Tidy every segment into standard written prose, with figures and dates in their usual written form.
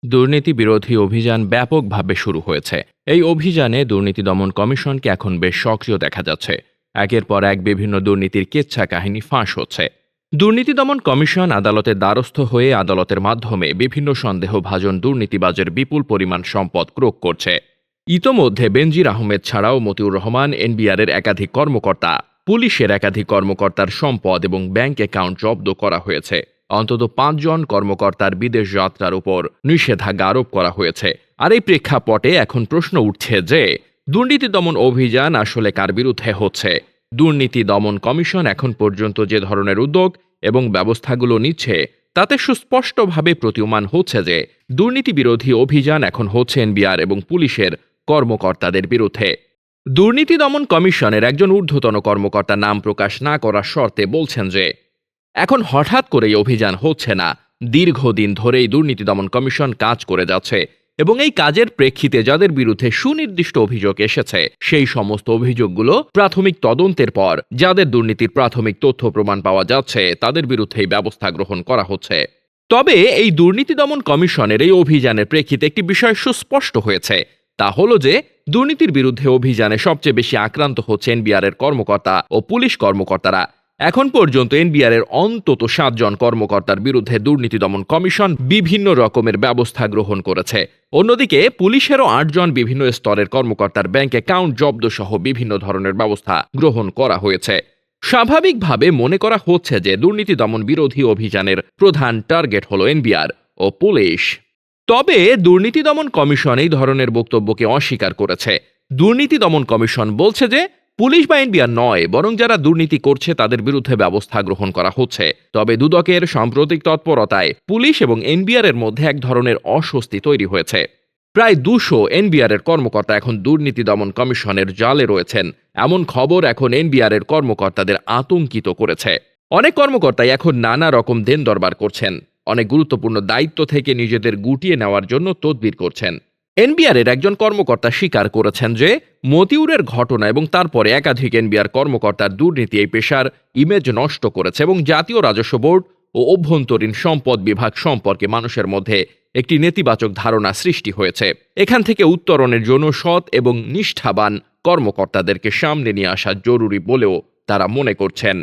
দুর্নীতি বিরোধী অভিযান ব্যাপকভাবে শুরু হয়েছে। এই অভিযানে দুর্নীতি দমন কমিশনকে এখন বেশ সক্রিয় দেখা যাচ্ছে। একের পর এক বিভিন্ন দুর্নীতির কেচ্ছা কাহিনী ফাঁস হচ্ছে। দুর্নীতি দমন কমিশন আদালতের দ্বারস্থ হয়ে আদালতের মাধ্যমে বিভিন্ন সন্দেহভাজন দুর্নীতিবাজের বিপুল পরিমাণ সম্পদ ক্রোক করছে। ইতোমধ্যে বেনজির আহমেদ ছাড়াও মতিউর রহমান, এনবিআরের একাধিক কর্মকর্তা, পুলিশের একাধিক কর্মকর্তার সম্পদ এবং ব্যাংক অ্যাকাউন্ট জব্দ করা হয়েছে। অন্তত ৫ জন কর্মকর্তার বিদেশ যাত্রার উপর নিষেধাজ্ঞা আরোপ করা হয়েছে। আর এই প্রেক্ষাপটে এখন প্রশ্ন উঠছে যে দুর্নীতি দমন অভিযান আসলে কার বিরুদ্ধে হচ্ছে। দুর্নীতি দমন কমিশন এখন পর্যন্ত যে ধরনের উদ্যোগ এবং ব্যবস্থাগুলো নিচ্ছে তাতে সুস্পষ্টভাবে প্রতীয়মান হচ্ছে যে দুর্নীতি বিরোধী অভিযান এখন হচ্ছে এনবিআর এবং পুলিশের কর্মকর্তাদের বিরুদ্ধে। দুর্নীতি দমন কমিশনের একজন ঊর্ধ্বতন কর্মকর্তা নাম প্রকাশ না করার শর্তে বলছেন যে এখন হঠাৎ করেই অভিযান হচ্ছে না, দীর্ঘদিন ধরেই দুর্নীতি দমন কমিশন কাজ করে যাচ্ছে এবং এই কাজের প্রেক্ষিতে যাদের বিরুদ্ধে সুনির্দিষ্ট অভিযোগ এসেছে সেই সমস্ত অভিযোগগুলো প্রাথমিক তদন্তের পর যাদের দুর্নীতির প্রাথমিক তথ্য প্রমাণ পাওয়া যাচ্ছে তাদের বিরুদ্ধেই ব্যবস্থা গ্রহণ করা হচ্ছে। তবে এই দুর্নীতি দমন কমিশনের এই অভিযানের প্রেক্ষিতে একটি বিষয় সুস্পষ্ট হয়েছে, তা হলো যে দুর্নীতির বিরুদ্ধে অভিযানে সবচেয়ে বেশি আক্রান্ত হচ্ছে এনবিআরের কর্মকর্তা ও পুলিশ কর্মকর্তারা। এখন পর্যন্ত এনবিআরের অন্তত 7 জন কর্মকর্তার বিরুদ্ধে দুর্নীতি দমন কমিশন বিভিন্ন রকমের ব্যবস্থা গ্রহণ করেছে। অন্যদিকে পুলিশেরও 8 জন বিভিন্ন স্তরের কর্মকর্তার ব্যাংক অ্যাকাউন্ট জব্দ সহ বিভিন্ন ধরনের ব্যবস্থা গ্রহণ করা হয়েছে। স্বাভাবিকভাবে মনে করা হচ্ছে যে দুর্নীতি দমন বিরোধী অভিযানের প্রধান টার্গেট হল এনবিআর ও পুলিশ। তবে দুর্নীতি দমন কমিশন এই ধরনের বক্তব্যকে অস্বীকার করেছে। দুর্নীতি দমন কমিশন বলছে যে পুলিশ বা এনবিআর নয়, বরং যারা দুর্নীতি করছে তাদের বিরুদ্ধে ব্যবস্থা গ্রহণ করা হচ্ছে। তবে দুদকের সাম্প্রতিক তৎপরতায় পুলিশ এবং এনবিআর এর মধ্যে এক ধরনের অস্বস্তি তৈরি হয়েছে। প্রায় 200 এনবিআর এর কর্মকর্তা এখন দুর্নীতি দমন কমিশনের জালে রয়েছেন, এমন খবর এখন এনবিআর এর কর্মকর্তাদের আতঙ্কিত করেছে। অনেক কর্মকর্তাই এখন নানা রকম দেন দরবার করছেন, অনেক গুরুত্বপূর্ণ দায়িত্ব থেকে নিজেদের গুটিয়ে নেওয়ার জন্য তদবির করছেন। এনবিআর এর একজন কর্মকর্তা স্বীকার করেছেন যে মতিউরের ঘটনা এবং তারপরে একাধিক এনবিআর কর্মকর্তার দুর্নীতি এই পেশার ইমেজ নষ্ট করেছে এবং জাতীয় রাজস্ব বোর্ড ও অভ্যন্তরীণ সম্পদ বিভাগ সম্পর্কে মানুষের মধ্যে একটি নেতিবাচক ধারণা সৃষ্টি হয়েছে। এখান থেকে উত্তরণের জন্য সৎ এবং নিষ্ঠাবান কর্মকর্তাদেরকে সামনে নিয়ে আসা জরুরি বলেও তারা মনে করছেন।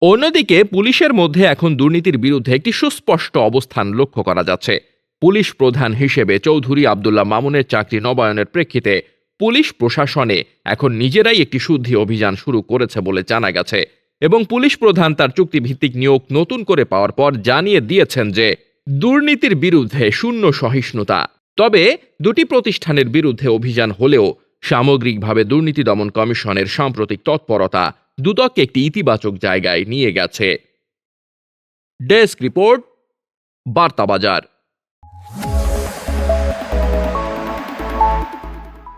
অন্যদিকে পুলিশের মধ্যে এখন দুর্নীতির বিরুদ্ধে একটি সুস্পষ্ট অবস্থান লক্ষ্য করা যাচ্ছে। পুলিশ প্রধান হিসেবে চৌধুরী আবদুল্লাহ মামুনের চাকরি নবায়নের প্রেক্ষিতে পুলিশ প্রশাসনে এখন নিজেরাই একটি শুদ্ধি অভিযান শুরু করেছে বলে জানা গেছে এবং পুলিশ প্রধান তার চুক্তিভিত্তিক নিয়োগ নতুন করে পাওয়ার পর জানিয়ে দিয়েছেন যে দুর্নীতির বিরুদ্ধে শূন্য সহিষ্ণুতা। তবে দুটি প্রতিষ্ঠানের বিরুদ্ধে অভিযান হলেও সামগ্রিকভাবে দুর্নীতি দমন কমিশনের সাম্প্রতিক তৎপরতা দুদককে একটি ইতিবাচক জায়গায় নিয়ে গেছে। Desk report, বার্তাবাজার।